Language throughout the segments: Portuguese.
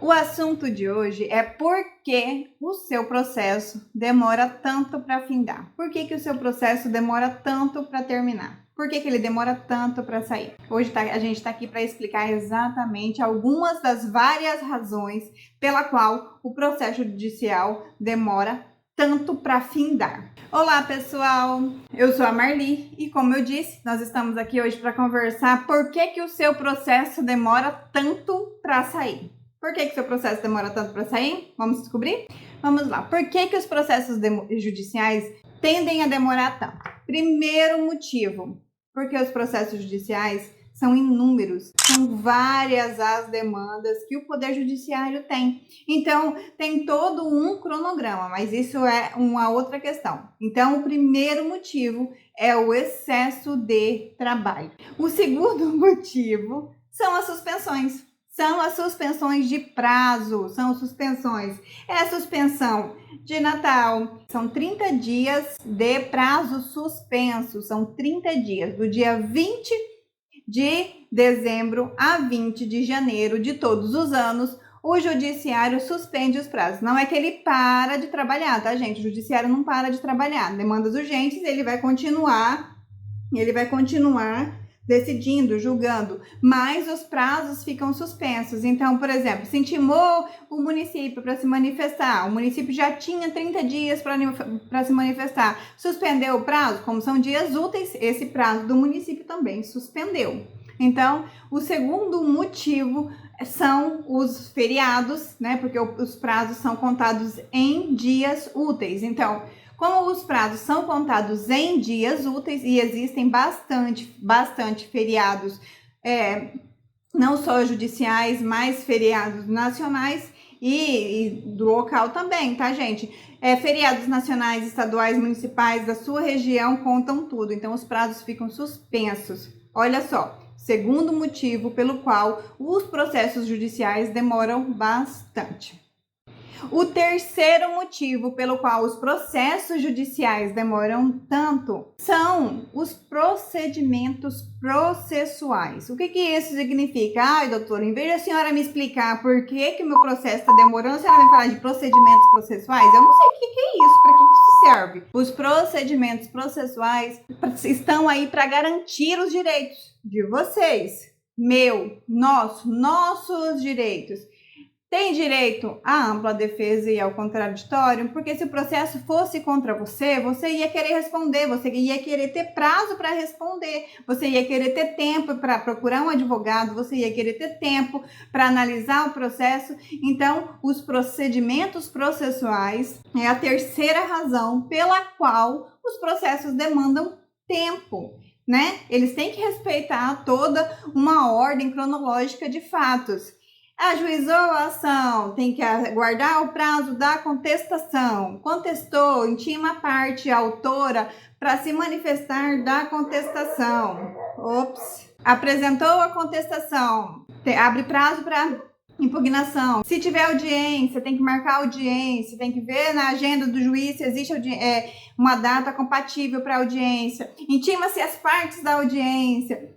O assunto de hoje é por que o seu processo demora tanto para findar. Por que o seu processo demora tanto para terminar? Por que ele demora tanto para sair? Hoje a gente está aqui para explicar exatamente algumas das várias razões pela qual o processo judicial demora tanto para findar. Olá pessoal, eu sou a Marli e como eu disse, nós estamos aqui hoje para conversar por que o seu processo demora tanto para sair. Por que o seu processo demora tanto para sair? Vamos descobrir? Vamos lá. Por que os processos judiciais tendem a demorar tanto? Primeiro motivo, porque os processos judiciais são inúmeros, são várias as demandas que o Poder Judiciário tem. Então, tem todo um cronograma, mas isso é uma outra questão. Então, o primeiro motivo é o excesso de trabalho. O segundo motivo são as suspensões. São as suspensões de prazo, são suspensões. É a suspensão de Natal. São 30 dias de prazo suspenso. São 30 dias, do dia 20 de dezembro a 20 de janeiro de todos os anos, o judiciário suspende os prazos. Não é que ele para de trabalhar, tá, gente? O judiciário não para de trabalhar. Demandas urgentes, ele vai continuar decidindo, julgando, mas os prazos ficam suspensos. Então, por exemplo, se intimou o município para se manifestar, o município já tinha 30 dias para se manifestar, suspendeu o prazo, como são dias úteis, esse prazo do município também suspendeu. Então, o segundo motivo são os feriados, né? Porque os prazos são contados em dias úteis. Então, como os prazos são contados em dias úteis e existem bastante feriados, não só judiciais, mas feriados nacionais e do local também, tá, gente? Feriados nacionais, estaduais, municipais da sua região contam tudo, então os prazos ficam suspensos. Olha só, segundo motivo pelo qual os processos judiciais demoram bastante. O terceiro motivo pelo qual os processos judiciais demoram tanto são os procedimentos processuais. O que isso significa? Ai, doutora, em vez de a senhora me explicar por que o meu processo está demorando, a senhora vai falar de procedimentos processuais? Eu não sei o que é isso, para que isso serve. Os procedimentos processuais estão aí para garantir os direitos de vocês, nossos direitos. Tem direito à ampla defesa e ao contraditório, porque se o processo fosse contra você, você ia querer responder, você ia querer ter prazo para responder, você ia querer ter tempo para procurar um advogado, você ia querer ter tempo para analisar o processo. Então, os procedimentos processuais é a terceira razão pela qual os processos demandam tempo, né? Eles têm que respeitar toda uma ordem cronológica de fatos. Ajuizou a ação, tem que aguardar o prazo da contestação. Contestou, intima a parte autora para se manifestar da contestação. Apresentou a contestação, abre prazo para impugnação. Se tiver audiência, tem que marcar audiência, tem que ver na agenda do juiz se existe uma data compatível para audiência. Intima-se as partes da audiência.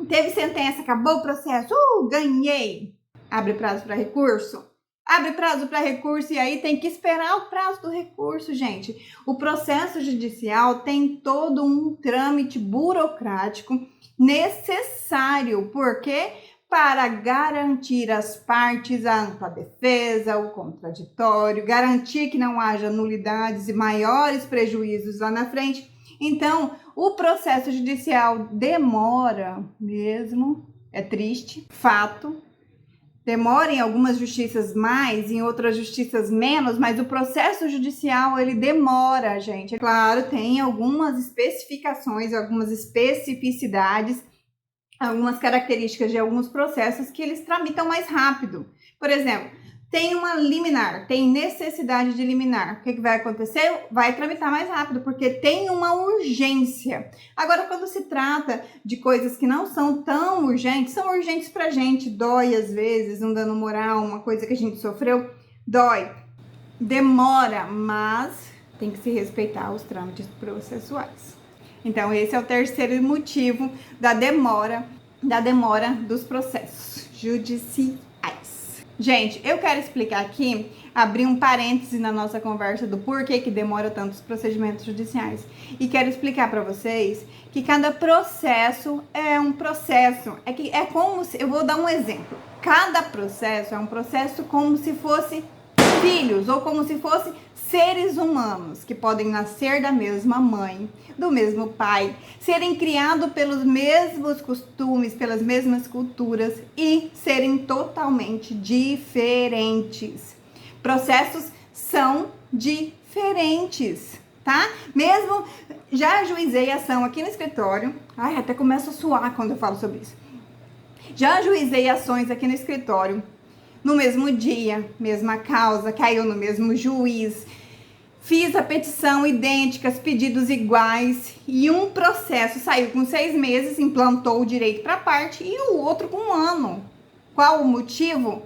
Teve sentença, acabou o processo, ganhei. Abre prazo para recurso? Abre prazo para recurso e aí tem que esperar o prazo do recurso, gente. O processo judicial tem todo um trâmite burocrático necessário, porque para garantir às partes a ampla defesa, o contraditório, garantir que não haja nulidades e maiores prejuízos lá na frente. Então, o processo judicial demora mesmo, é triste, fato. Demora em algumas justiças mais, em outras justiças menos, mas o processo judicial, ele demora, gente. Claro, tem algumas especificações, algumas especificidades, algumas características de alguns processos que eles tramitam mais rápido. Por exemplo, tem uma liminar, tem necessidade de liminar. O que vai acontecer? Vai tramitar mais rápido, porque tem uma urgência. Agora, quando se trata de coisas que não são tão urgentes, são urgentes pra gente, dói às vezes, um dano moral, uma coisa que a gente sofreu, dói, demora, mas tem que se respeitar os trâmites processuais. Então, esse é o terceiro motivo da demora dos processos judiciais. Gente, eu quero explicar aqui, abrir um parêntese na nossa conversa do porquê que demora tantos procedimentos judiciais. E quero explicar para vocês que cada processo é um processo. É como se, eu vou dar um exemplo. Cada processo é um processo como se fosse filhos ou como se fosse seres humanos que podem nascer da mesma mãe, do mesmo pai, serem criados pelos mesmos costumes, pelas mesmas culturas e serem totalmente diferentes. Processos são diferentes, tá? Mesmo já ajuizei ação aqui no escritório. Ai, até começo a suar quando eu falo sobre isso. Já ajuizei ações aqui no escritório no mesmo dia, mesma causa, caiu no mesmo juiz. Fiz a petição idênticas, pedidos iguais e um processo saiu com 6 meses, implantou o direito para parte e o outro com 1 ano. Qual o motivo?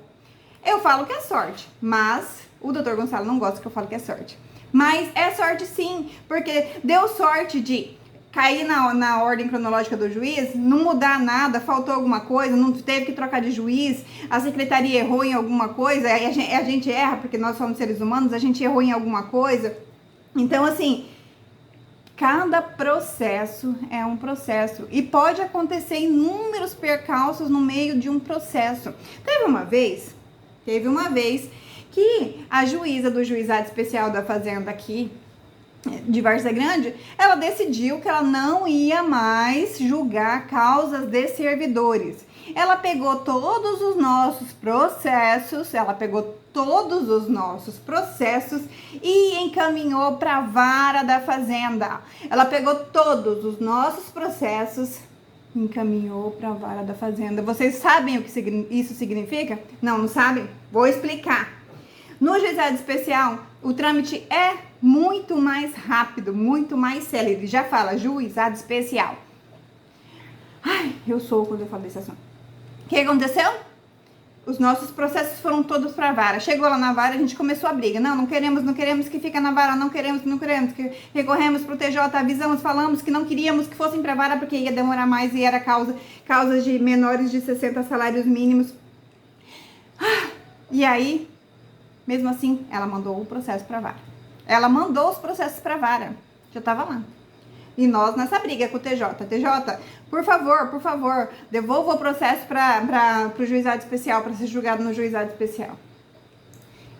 Eu falo que é sorte, mas o doutor Gonçalo não gosta que eu falo que é sorte. Mas é sorte sim, porque deu sorte de cair na ordem cronológica do juiz, não mudar nada, faltou alguma coisa, não teve que trocar de juiz, a secretaria errou em alguma coisa, a gente erra porque nós somos seres humanos, a gente errou em alguma coisa. Então, assim, cada processo é um processo e pode acontecer inúmeros percalços no meio de um processo. Teve uma vez que a juíza do Juizado Especial da Fazenda aqui, de Várzea Grande, ela decidiu que ela não ia mais julgar causas de servidores. Ela pegou todos os nossos processos e encaminhou para a Vara da Fazenda. Ela pegou todos os nossos processos e encaminhou para a Vara da Fazenda. Vocês sabem o que isso significa? Não sabem? Vou explicar. No Juizado Especial, o trâmite é muito mais rápido, muito mais célere. Já fala Juizado Especial. Ai, eu sou quando eu falo desse assunto. O que aconteceu? Os nossos processos foram todos para a vara. Chegou lá na vara, a gente começou a briga. Não queremos que fique na vara, não queremos que recorremos para o TJ, avisamos, falamos que não queríamos que fossem para a vara porque ia demorar mais e era causas de menores de 60 salários mínimos. E aí, mesmo assim, ela mandou o processo para a vara. Ela mandou os processos para a vara. Já estava lá. E nós nessa briga com o TJ. TJ, por favor, devolva o processo para o juizado especial, para ser julgado no juizado especial.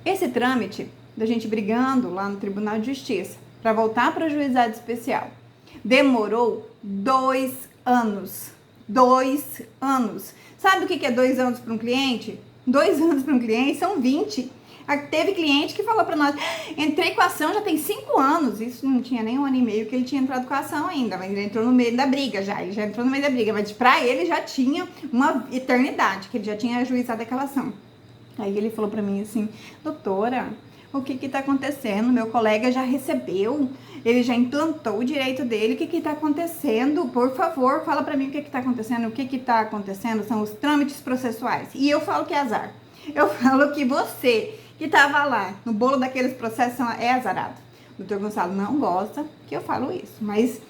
Esse trâmite da gente brigando lá no Tribunal de Justiça para voltar para o juizado especial demorou 2 anos. 2 anos. Sabe o que é 2 anos para um cliente? 2 anos para um cliente são 20. Teve cliente que falou para nós, entrei com a ação já tem 5 anos, isso não tinha nem 1 ano e meio que ele tinha entrado com a ação ainda, mas ele entrou no meio da briga ele já entrou no meio da briga, mas para ele já tinha uma eternidade, que ele já tinha ajuizado aquela ação. Aí ele falou para mim assim, doutora, o que tá acontecendo? Meu colega já recebeu, ele já implantou o direito dele, o que tá acontecendo? Por favor, fala para mim o que tá acontecendo, o que tá acontecendo são os trâmites processuais. E eu falo que é azar, eu falo que você que estava lá no bolo daqueles processos é azarado. O doutor Gonçalo não gosta que eu falo isso, mas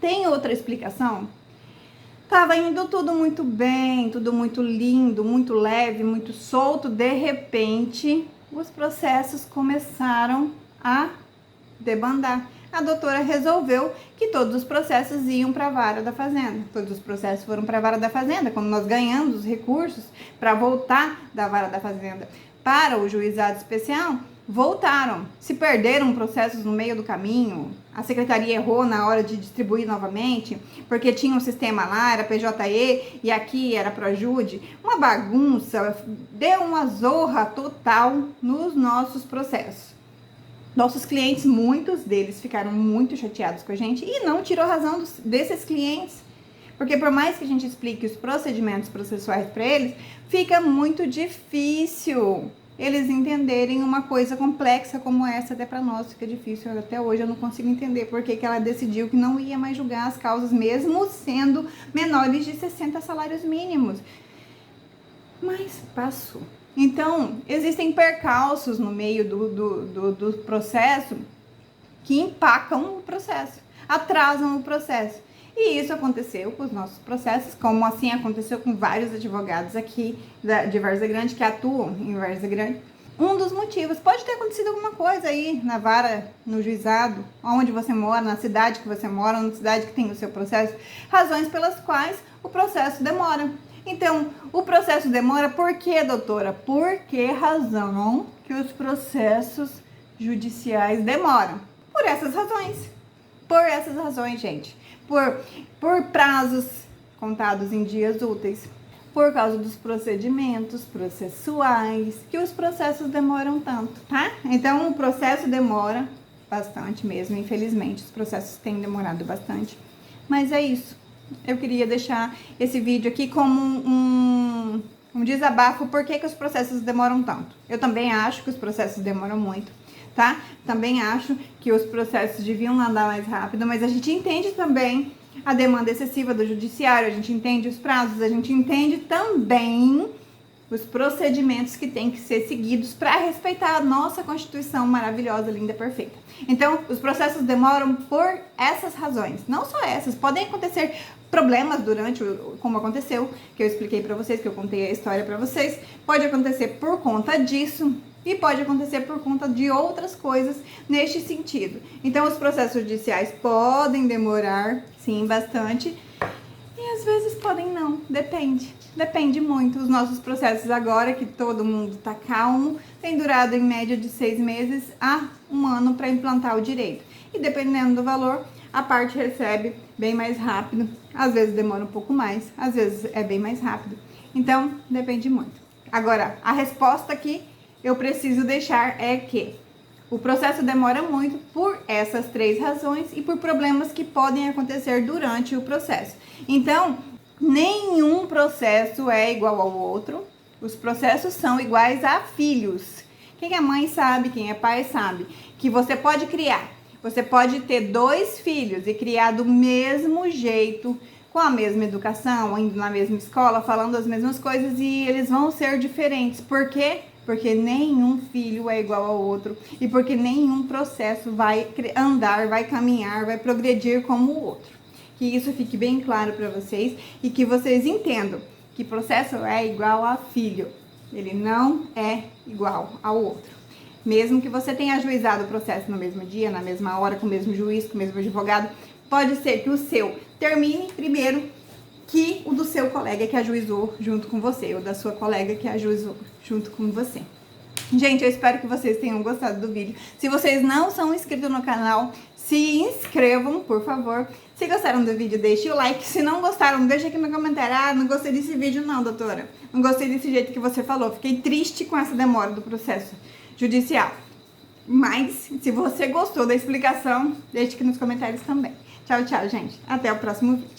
tem outra explicação? Tava indo tudo muito bem, tudo muito lindo, muito leve, muito solto. De repente, os processos começaram a debandar. A doutora resolveu que todos os processos iam para a Vara da Fazenda. Todos os processos foram para a Vara da Fazenda, quando nós ganhamos os recursos para voltar da Vara da Fazenda para o juizado especial, voltaram. Se perderam processos no meio do caminho, a secretaria errou na hora de distribuir novamente, porque tinha um sistema lá, era PJE, e aqui era Projude. Uma bagunça, deu uma zorra total nos nossos processos. Nossos clientes, muitos deles ficaram muito chateados com a gente e não tirou razão desses clientes. Porque por mais que a gente explique os procedimentos processuais para eles, fica muito difícil eles entenderem uma coisa complexa como essa. Até para nós fica difícil. Até hoje eu não consigo entender por que ela decidiu que não ia mais julgar as causas, mesmo sendo menores de 60 salários mínimos. Mas passou. Então, existem percalços no meio do processo que empacam o processo, atrasam o processo. E isso aconteceu com os nossos processos, como assim aconteceu com vários advogados aqui de Várzea Grande, que atuam em Várzea Grande. Um dos motivos, pode ter acontecido alguma coisa aí na vara, no juizado, onde você mora, na cidade que você mora, na cidade que tem o seu processo, razões pelas quais o processo demora. Então, o processo demora por quê, doutora? Por que razão que os processos judiciais demoram? Por essas razões. Por essas razões, gente. Por prazos contados em dias úteis. Por causa dos procedimentos processuais, que os processos demoram tanto, tá? Então, o processo demora bastante mesmo, infelizmente. Os processos têm demorado bastante. Mas é isso. Eu queria deixar esse vídeo aqui como um desabafo, por que os processos demoram tanto. Eu também acho que os processos demoram muito, tá? Também acho que os processos deviam andar mais rápido, mas a gente entende também a demanda excessiva do judiciário, a gente entende os prazos, a gente entende também os procedimentos que têm que ser seguidos para respeitar a nossa Constituição maravilhosa, linda, perfeita. Então, os processos demoram por essas razões, não só essas, podem acontecer problemas durante, como aconteceu, que eu expliquei para vocês, que eu contei a história para vocês, pode acontecer por conta disso, e pode acontecer por conta de outras coisas neste sentido. Então, os processos judiciais podem demorar, sim, bastante, e às vezes podem não, depende muito. Os nossos processos agora, que todo mundo tá calmo, tem durado em média de 6 meses a 1 ano para implantar o direito. E dependendo do valor, a parte recebe bem mais rápido, às vezes demora um pouco mais, às vezes é bem mais rápido. Então, depende muito. Agora, a resposta aqui eu preciso deixar é que o processo demora muito por essas 3 razões e por problemas que podem acontecer durante o processo. Então, nenhum processo é igual ao outro. Os processos são iguais a filhos. Quem é mãe sabe, quem é pai sabe, que você pode criar. Você pode ter 2 filhos e criar do mesmo jeito, com a mesma educação, indo na mesma escola, falando as mesmas coisas, e eles vão ser diferentes. Por quê? Porque nenhum filho é igual ao outro e porque nenhum processo vai andar, vai caminhar, vai progredir como o outro. Que isso fique bem claro para vocês e que vocês entendam que processo é igual a filho, ele não é igual ao outro. Mesmo que você tenha ajuizado o processo no mesmo dia, na mesma hora, com o mesmo juiz, com o mesmo advogado, pode ser que o seu termine primeiro que o do seu colega que ajuizou junto com você, ou da sua colega que ajuizou junto com você. Gente, eu espero que vocês tenham gostado do vídeo. Se vocês não são inscritos no canal, se inscrevam, por favor. Se gostaram do vídeo, deixe o like. Se não gostaram, deixa aqui no comentário. Ah, não gostei desse vídeo não, doutora. Não gostei desse jeito que você falou. Fiquei triste com essa demora do processo judicial. Mas, se você gostou da explicação, deixe aqui nos comentários também. Tchau, tchau, gente. Até o próximo vídeo.